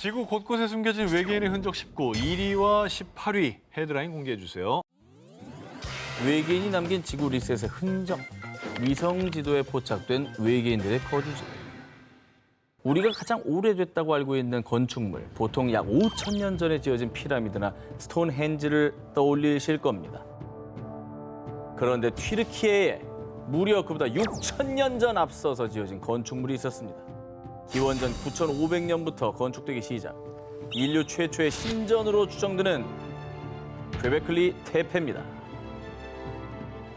지구 곳곳에 숨겨진 외계인의 흔적 19, 1위와 18위 헤드라인 공개해 주세요. 외계인이 남긴 지구 리셋의 흔적, 위성 지도에 포착된 외계인들의 거주지. 우리가 가장 오래됐다고 알고 있는 건축물, 보통 약 5,000년 전에 지어진 피라미드나 스톤헨지를 떠올리실 겁니다. 그런데 튀르키예에 무려 그보다 6,000년 전 앞서서 지어진 건축물이 있었습니다. 기원전 9,500년부터 건축되기 시작. 인류 최초의 신전으로 추정되는 괴베클리 테페입니다.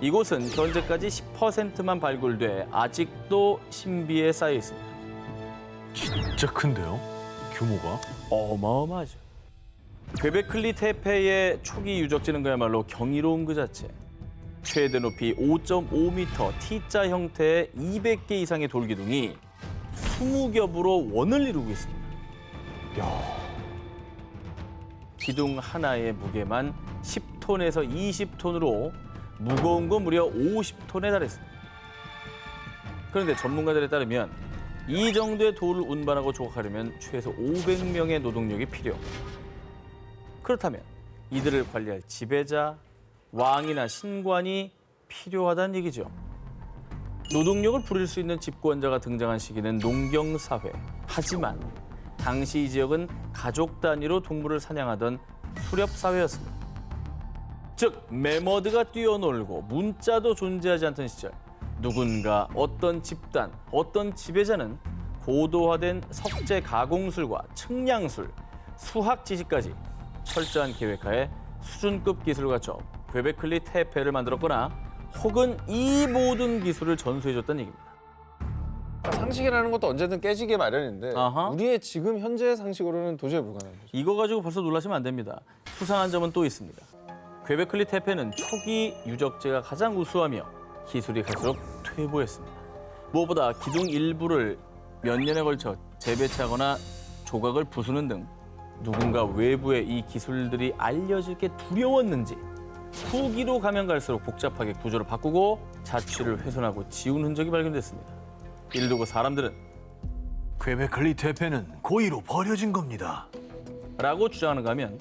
이곳은 현재까지 10%만 발굴돼 아직도 신비에 쌓여 있습니다. 진짜 큰데요? 규모가? 어마어마하죠. 괴베클리 테페의 초기 유적지는 그야말로 경이로운 그 자체. 최대 높이 5.5m T자 형태의 200개 이상의 돌기둥이 20겹으로 원을 이루고 있습니다. 기둥 하나의 무게만 10톤에서 20톤으로 무거운 건 무려 50톤에 달했습니다. 그런데 전문가들에 따르면 이 정도의 돌을 운반하고 조각하려면 최소 500명의 노동력이 필요합니다. 그렇다면 이들을 관리할 지배자, 왕이나 신관이 필요하다는 얘기죠. 노동력을 부릴 수 있는 집권자가 등장한 시기는 농경사회. 하지만 당시 이 지역은 가족 단위로 동물을 사냥하던 수렵사회였습니다. 즉, 매머드가 뛰어놀고 문자도 존재하지 않던 시절, 누군가, 어떤 집단, 어떤 지배자는 고도화된 석재 가공술과 측량술, 수학 지식까지 철저한 계획하에 수준급 기술을 갖춰 괴베클리 테페를 만들었거나 혹은 이 모든 기술을 전수해줬다는 얘기입니다. 상식이라는 것도 언제든 깨지기 마련인데 아하. 우리의 지금 현재의 상식으로는 도저히 불가능한 거죠. 이거 가지고 벌써 놀라시면 안 됩니다. 수상한 점은 또 있습니다. 괴베클리 테페는 초기 유적지가 가장 우수하며 기술이 갈수록 퇴보했습니다. 무엇보다 기둥 일부를 몇 년에 걸쳐 재배치하거나 조각을 부수는 등 누군가 외부에 이 기술들이 알려질 게 두려웠는지 후기로 가면 갈수록 복잡하게 구조를 바꾸고 자취를 훼손하고 지운 흔적이 발견됐습니다. 이를 두고 사람들은 괴베클리 테페는 고의로 버려진 겁니다. 라고 주장하는가 하면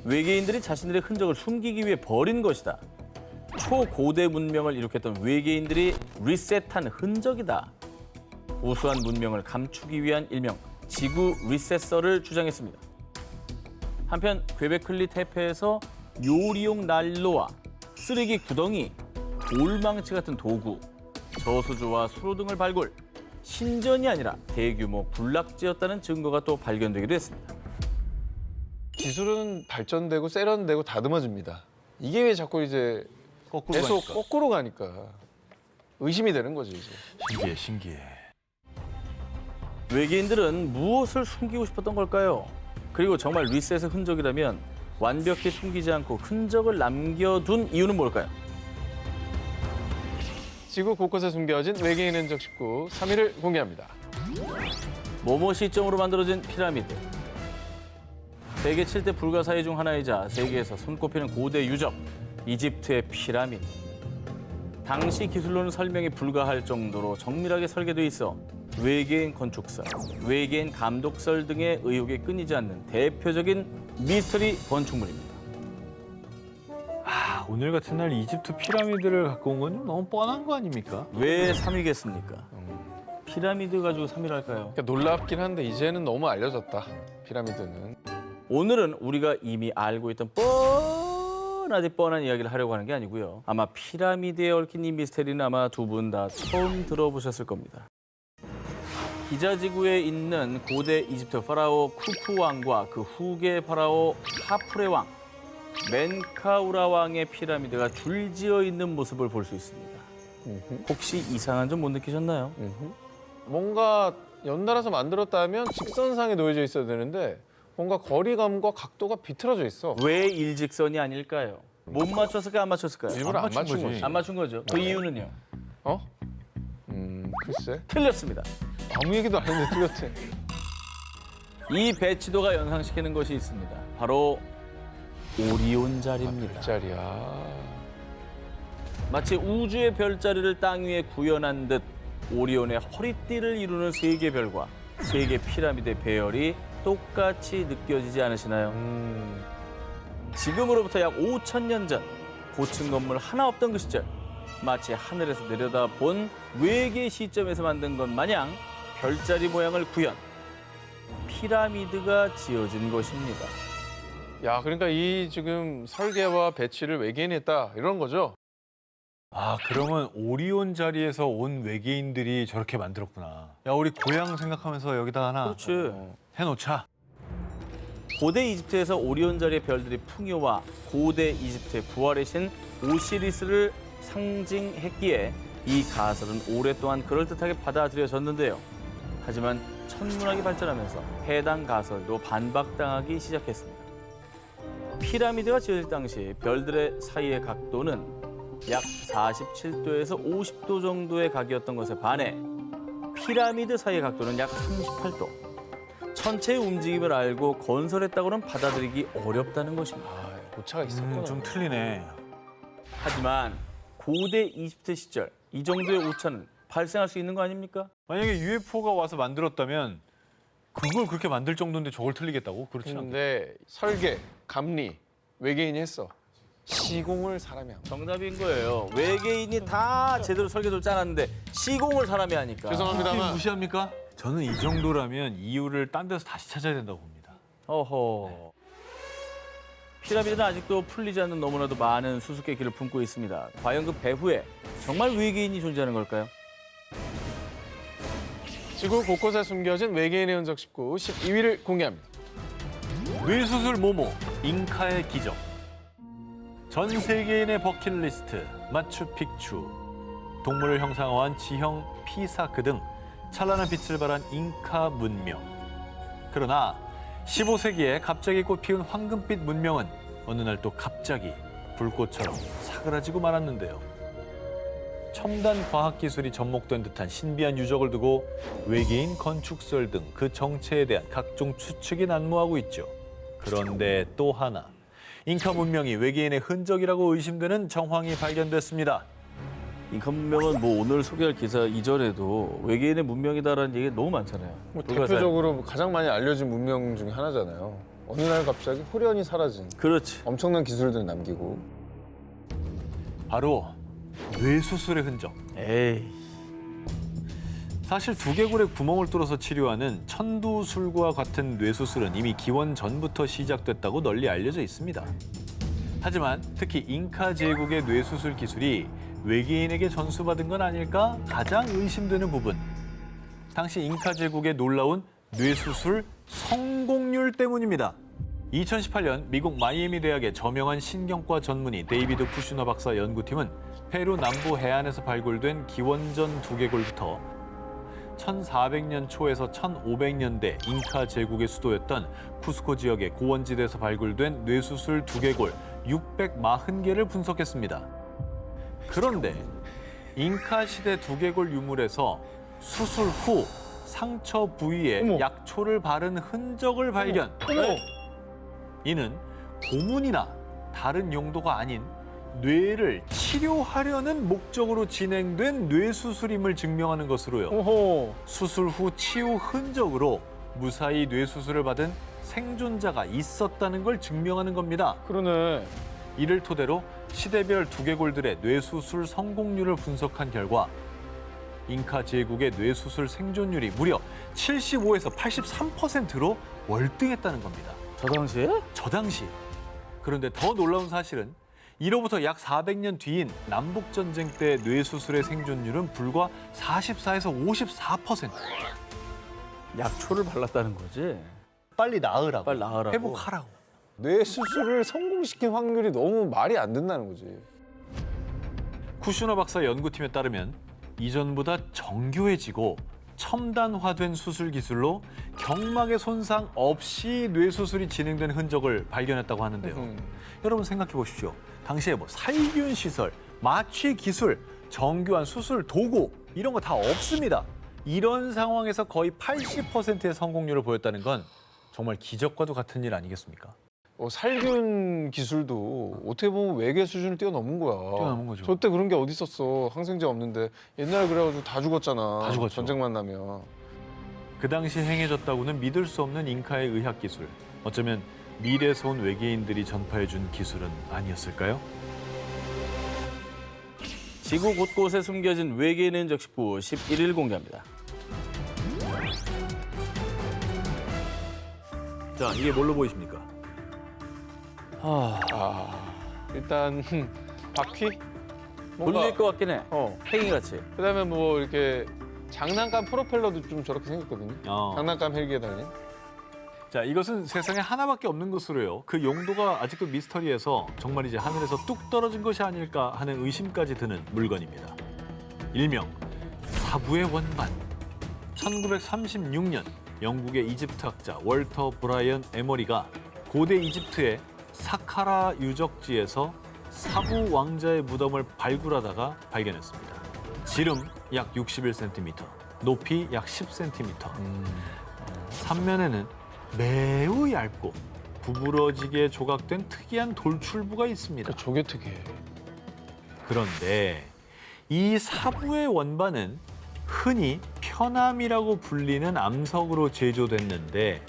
외계인들이 자신들의 흔적을 숨기기 위해 버린 것이다. 초고대 문명을 일으켰던 외계인들이 리셋한 흔적이다. 우수한 문명을 감추기 위한 일명 지구 리셋서를 주장했습니다. 한편 괴베클리 테페에서 요리용 난로와 쓰레기 구덩이, 돌망치 같은 도구, 저수조와 수로 등을 발굴, 신전이 아니라 대규모 군락지였다는 증거가 또 발견되기도 했습니다. 기술은 발전되고 세련되고 다듬어집니다. 이게 왜 자꾸 이제 거꾸로 계속 가니까. 거꾸로 가니까 의심이 되는 거지 이제. 신기해, 신기해. 외계인들은 무엇을 숨기고 싶었던 걸까요? 그리고 정말 리셋의 흔적이라면 완벽히 숨기지 않고 흔적을 남겨둔 이유는 뭘까요? 지구 곳곳에 숨겨진 외계인 흔적 19, 3위를 공개합니다. 모모 시점으로 만들어진 피라미드. 세계 7대 불가사의 중 하나이자 세계에서 손꼽히는 고대 유적, 이집트의 피라미드. 당시 기술로는 설명이 불가할 정도로 정밀하게 설계돼 있어 외계인 건축설, 외계인 감독설 등의 의혹이 끊이지 않는 대표적인 미스터리 건축물입니다. 오늘 같은 날 이집트 피라미드를 갖고 온 건 너무 뻔한 거 아닙니까? 왜 3위겠습니까? 피라미드 가지고 3위를 할까요? 그러니까 놀랍긴 한데 이제는 너무 알려졌다. 피라미드는. 오늘은 우리가 이미 알고 있던 뻔하디 뻔한 이야기를 하려고 하는 게 아니고요. 아마 피라미드에 얽힌 이 미스테리는 아마 두 분 다 처음 들어보셨을 겁니다. 기자지구에 있는 고대 이집트 파라오 쿠푸 왕과 그 후계 파라오 하프레 왕, 멘카우라 왕의 피라미드가 줄지어 있는 모습을 볼 수 있습니다. 혹시 이상한 점 못 느끼셨나요? 뭔가 연달아서 만들었다면 직선상에 놓여져 있어야 되는데 뭔가 거리감과 각도가 비틀어져 있어. 왜 일직선이 아닐까요? 못 맞췄을까요? 안 맞췄을까요? 일부러 안 맞춘 거지. 거지. 안 맞춘 거죠. 그 이유는요? 어? 글쎄. 틀렸습니다. 아무 얘기도 안 했는데 틀렸대. 이 배치도가 연상시키는 것이 있습니다. 바로 오리온 자리입니다. 별자리야. 마치 우주의 별자리를 땅 위에 구현한 듯 오리온의 허리띠를 이루는 세 개 별과 세 개 피라미드의 배열이 똑같이 느껴지지 않으시나요? 지금으로부터 약 5,000년 전 고층 건물 하나 없던 그 시절 마치 하늘에서 내려다본 외계 시점에서 만든 것 마냥 별자리 모양을 구현 피라미드가 지어진 것입니다. 야, 그러니까 이 지금 설계와 배치를 외계인이 했다 이런 거죠? 아, 그러면 오리온 자리에서 온 외계인들이 저렇게 만들었구나. 야, 우리 고향 생각하면서 여기다 하나 그렇지. 해놓자. 고대 이집트에서 오리온 자리의 별들이 풍요와 고대 이집트의 부활의 신 오시리스를 상징했기에 이 가설은 오랫동안 그럴듯하게 받아들여졌는데요. 하지만 천문학이 발전하면서 해당 가설도 반박당하기 시작했습니다. 피라미드가 지어질 당시 별들의 사이의 각도는 약 47도에서 50도 정도의 각이었던 것에 반해 피라미드 사이의 각도는 약 38도. 천체의 움직임을 알고 건설했다고는 받아들이기 어렵다는 것입니다. 아, 오차가 있었구나. 좀 틀리네. 하지만 고대 이집트 시절 이 정도의 오차는 발생할 수 있는 거 아닙니까? 만약에 UFO가 와서 만들었다면 그걸 그렇게 만들 정도인데 저걸 틀리겠다고? 그렇지 않겠 근데 설계, 감리 외계인이 했어. 시공을 사람이 한 거야. 정답인 거예요. 외계인이 다 제대로 설계도를 짜놨는데 시공을 사람이 하니까. 죄송합니다만 무시합니까? 저는 이 정도라면 이유를 딴 데서 다시 찾아야 된다고 봅니다. 어허. 피라미드는 아직도 풀리지 않는 너무나도 많은 수수께끼를 품고 있습니다. 과연 그 배후에 정말 외계인이 존재하는 걸까요? 지구 곳곳에 숨겨진 외계인의 흔적 19, 12위를 공개합니다. 뇌수술 모모, 잉카의 기적. 전 세계인의 버킷리스트, 마추픽추. 동물을 형상화한 지형 피사크 등 찬란한 빛을 발한 잉카 문명. 그러나 15세기에 갑자기 꽃피운 황금빛 문명은 어느 날 또 갑자기 불꽃처럼 사그라지고 말았는데요. 첨단 과학기술이 접목된 듯한 신비한 유적을 두고 외계인 건축설 등 그 정체에 대한 각종 추측이 난무하고 있죠. 그런데 또 하나, 잉카 문명이 외계인의 흔적이라고 의심되는 정황이 발견됐습니다. 잉카 문명은 뭐 오늘 소개할 기사 이전에도 외계인의 문명이다라는 얘기가 너무 많잖아요. 뭐 불가사의. 대표적으로 가장 많이 알려진 문명 중에 하나잖아요. 어느 날 갑자기 호련히 사라진 그렇지. 엄청난 기술들을 남기고. 바로 뇌수술의 흔적. 에이. 사실 두개골에 구멍을 뚫어서 치료하는 천두술과 같은 뇌수술은 이미 기원 전부터 시작됐다고 널리 알려져 있습니다. 하지만 특히 잉카 제국의 뇌수술 기술이 외계인에게 전수받은 건 아닐까 가장 의심되는 부분. 당시 잉카 제국의 놀라운 뇌수술 성공률 때문입니다. 2018년 미국 마이애미 대학의 저명한 신경과 전문의 데이비드 쿠슈너 박사 연구팀은 페루 남부 해안에서 발굴된 기원전 두개골부터 1400년 초에서 1500년대 잉카 제국의 수도였던 쿠스코 지역의 고원지대에서 발굴된 뇌수술 두개골 640개를 분석했습니다. 그런데 잉카 시대 두개골 유물에서 수술 후 상처 부위에 어머. 약초를 바른 흔적을 발견. 어머! 이는 고문이나 다른 용도가 아닌 뇌를 치료하려는 목적으로 진행된 뇌수술임을 증명하는 것으로요. 오호. 수술 후 치유 흔적으로 무사히 뇌수술을 받은 생존자가 있었다는 걸 증명하는 겁니다. 그러네. 이를 토대로 시대별 두개골들의 뇌수술 성공률을 분석한 결과 잉카 제국의 뇌수술 생존율이 무려 75에서 83%로 월등했다는 겁니다. 저 당시에? 저 당시. 그런데 더 놀라운 사실은 이로부터 약 400년 뒤인 남북전쟁 때 뇌수술의 생존율은 불과 44에서 54%. 약초를 발랐다는 거지. 빨리 나으라고. 빨리 나으라고. 회복하라고. 뇌 수술을 성공시킨 확률이 너무 말이 안 된다는 거지. 쿠슈너 박사 연구팀에 따르면 이전보다 정교해지고 첨단화된 수술 기술로 경막의 손상 없이 뇌수술이 진행된 흔적을 발견했다고 하는데요. 여러분 생각해 보십시오. 당시에 뭐 살균 시설, 마취 기술, 정교한 수술 도구 이런 거 다 없습니다. 이런 상황에서 거의 80%의 성공률을 보였다는 건 정말 기적과도 같은 일 아니겠습니까? 살균 기술도 어떻게 보면 외계 수준을 뛰어넘은 거야. 뛰어넘은 거죠. 저 때 그런 게 어딨었어. 항생제 없는데. 옛날에 그래가지고 다 죽었잖아. 다 죽었죠. 전쟁만 나면. 그 당시 행해졌다고는 믿을 수 없는 잉카의 의학 기술. 어쩌면 미래에서 온 외계인들이 전파해준 기술은 아니었을까요? 지구 곳곳에 숨겨진 외계인의 흔적 19 11일 공개합니다. 자, 이게 뭘로 보이십니까? 일단 바퀴? 뭔가 돌릴 것 같긴 해. 어. 팽이같이. 그다음에 뭐 이렇게 장난감 프로펠러도 좀 저렇게 생겼거든요. 어. 장난감 헬기에 달린. 자, 이것은 세상에 하나밖에 없는 것으로요. 그 용도가 아직도 미스터리해서 정말 이제 하늘에서 뚝 떨어진 것이 아닐까 하는 의심까지 드는 물건입니다. 일명 사부의 원반. 1936년 영국의 이집트 학자 월터 브라이언 에머리가 고대 이집트의 사카라 유적지에서 사부 왕자의 무덤을 발굴하다가 발견했습니다. 지름 약 61cm, 높이 약 10cm. 삼면에는 매우 얇고 구부러지게 조각된 특이한 돌출부가 있습니다. 그 조개 특이해. 그런데 이 사부의 원반은 흔히 편암이라고 불리는 암석으로 제조됐는데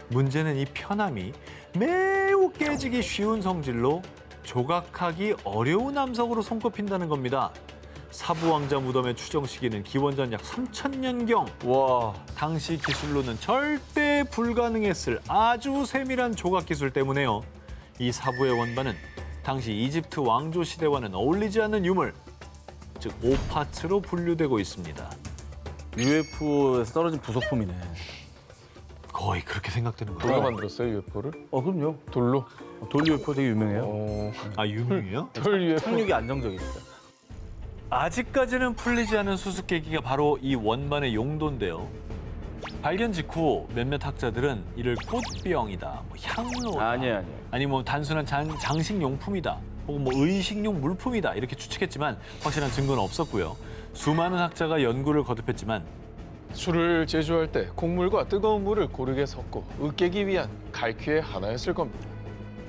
문제는 이 편암이 매우 깨지기 쉬운 성질로 조각하기 어려운 암석으로 손꼽힌다는 겁니다. 사부 왕자 무덤의 추정 시기는 기원전 약 3000년경. 와. 당시 기술로는 절대 불가능했을 아주 세밀한 조각 기술 때문에요. 이 사부의 원반은 당시 이집트 왕조 시대와는 어울리지 않는 유물, 즉 오파츠로 분류되고 있습니다. UFO에서 떨어진 부속품이네. 거의 그렇게 생각되는 누가 거예요. 만들었어요 UFO를? 그럼요. 돌로? 돌 UFO 되게 유명해요. 아, 유명해요? 돌 UFO. 착륙이 안정적이니까. 아직까지는 풀리지 않은 수수께끼가 바로 이 원반의 용도인데요. 발견 직후 몇몇 학자들은 이를 꽃병이다, 뭐 향로다, 아니에요. 아니 뭐 단순한 장식용품이다, 혹은 뭐 의식용 물품이다 이렇게 추측했지만 확실한 증거는 없었고요. 수많은 학자가 연구를 거듭했지만 술을 제조할 때 곡물과 뜨거운 물을 고르게 섞고 으깨기 위한 갈퀴의 하나였을 겁니다.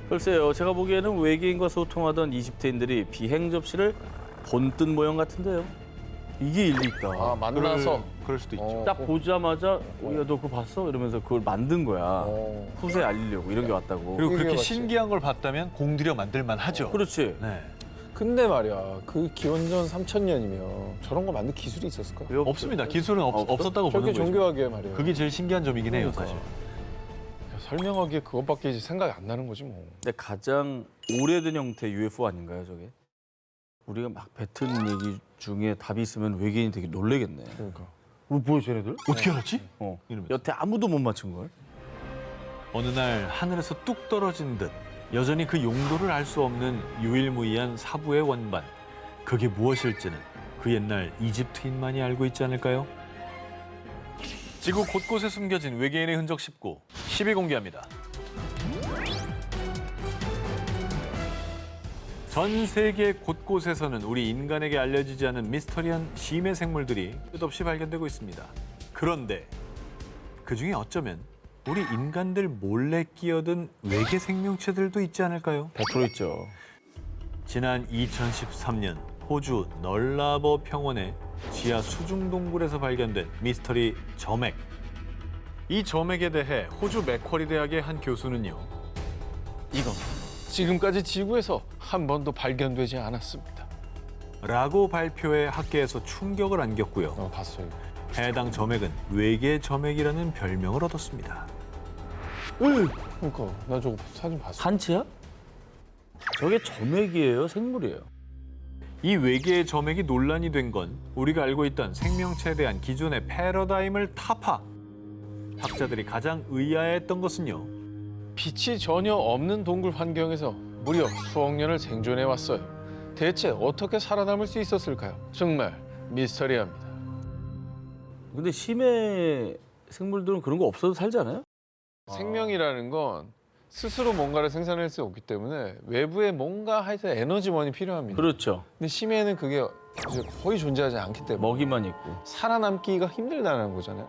글쎄요, 제가 보기에는 외계인과 소통하던 이집트인들이 비행 접시를 본뜬 모형 같은데요. 이게 일리 있다. 아 만나서. 그럴 수도 있죠. 어. 딱 보자마자 야, 너 그거 봤어? 이러면서 그걸 만든 거야. 어. 후세에 알리려고 이런 게 왔다고. 그리고 그렇게 맞지. 신기한 걸 봤다면 공들여 만들만 하죠. 그렇지. 네. 근데 말이야 그 기원전 3000년이면 저런 거 만들 기술이 있었을까? 왜 없- 없습니다. 기술은 없었다고 저렇게 보는 거죠. 정교하게 말이야. 그게 제일 신기한 점이긴 해요, 그러니까. 사실. 야, 설명하기에 그것밖에 이제 생각이 안 나는 거지 뭐. 근데 가장 오래된 형태 UFO 아닌가요, 저게? 우리가 막 뱉은 얘기 중에 답이 있으면 외계인이 되게 놀래겠네. 그러니까. 뭐야, 쟤네들? 어떻게 알았지? 이러면서. 여태 아무도 못 맞춘 걸? 어느 날 하늘에서 뚝 떨어진 듯 여전히 그 용도를 알 수 없는 유일무이한 사부의 원반. 그게 무엇일지는 그 옛날 이집트인만이 알고 있지 않을까요? 지구 곳곳에 숨겨진 외계인의 흔적 19, 10위 공개합니다. 전 세계 곳곳에서는 우리 인간에게 알려지지 않은 미스터리한 심해 생물들이 끝없이 발견되고 있습니다. 그런데 그중에 어쩌면 우리 인간들 몰래 끼어든 외계 생명체들도 있지 않을까요? 100% 있죠. 지난 2013년 호주 널라버 평원의 지하 수중 동굴에서 발견된 미스터리 점액. 이 점액에 대해 호주 맥쿼리 대학의 한 교수는요. 이건 지금까지 지구에서 한 번도 발견되지 않았습니다. 라고 발표해 학계에서 충격을 안겼고요. 봤어요. 해당 점액은 외계 점액이라는 별명을 얻었습니다. 그러니까 나 저거 사진 봤어. 한치야? 저게 점액이에요, 생물이에요? 이 외계의 점액이 논란이 된 건 우리가 알고 있던 생명체에 대한 기존의 패러다임을 타파. 학자들이 가장 의아해했던 것은요. 빛이 전혀 없는 동굴 환경에서 무려 수억 년을 생존해 왔어요. 대체 어떻게 살아남을 수 있었을까요? 정말 미스터리합니다. 근데 심해 생물들은 그런 거 없어도 살지 않아요? 생명이라는 건 스스로 뭔가를 생산할 수 없기 때문에 외부에 뭔가 하여튼 에너지원이 필요합니다. 그렇죠. 근데 심해는 그게 이제 거의 존재하지 않기 때문에 먹이만 있고. 살아남기가 힘들다는 거잖아요.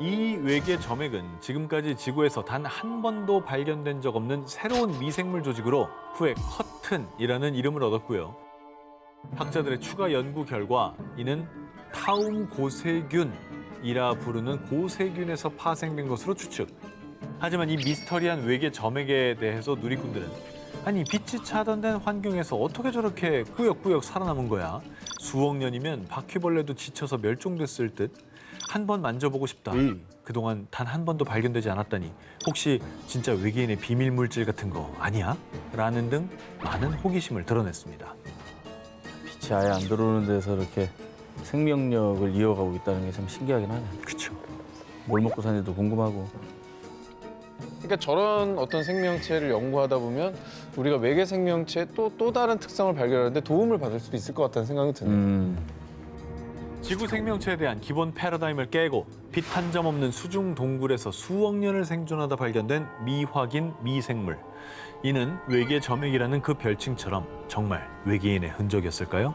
이 외계 점액은 지금까지 지구에서 단 한 번도 발견된 적 없는 새로운 미생물 조직으로 후에 커튼이라는 이름을 얻었고요. 학자들의 추가 연구 결과 이는 타움 고세균 이라 부르는 고세균에서 파생된 것으로 추측. 하지만 이 미스터리한 외계 점액에 대해서 누리꾼들은 아니 빛이 차단된 환경에서 어떻게 저렇게 꾸역꾸역 살아남은 거야? 수억 년이면 바퀴벌레도 지쳐서 멸종됐을 듯. 한 번 만져보고 싶다. 그동안 단 한 번도 발견되지 않았다니 혹시 진짜 외계인의 비밀 물질 같은 거 아니야? 라는 등 많은 호기심을 드러냈습니다. 빛이 아예 안 들어오는 데서 이렇게 생명력을 이어가고 있다는 게 참 신기하긴 하네. 그렇죠. 뭘 먹고 사는지도 궁금하고. 그러니까 저런 어떤 생명체를 연구하다 보면 우리가 외계 생명체의 또 다른 특성을 발견하는데 도움을 받을 수도 있을 것 같다는 생각이 드네요. 지구 생명체에 대한 기본 패러다임을 깨고 빛 한 점 없는 수중 동굴에서 수억 년을 생존하다 발견된 미확인 미생물. 이는 외계 점액이라는 그 별칭처럼 정말 외계인의 흔적이었을까요?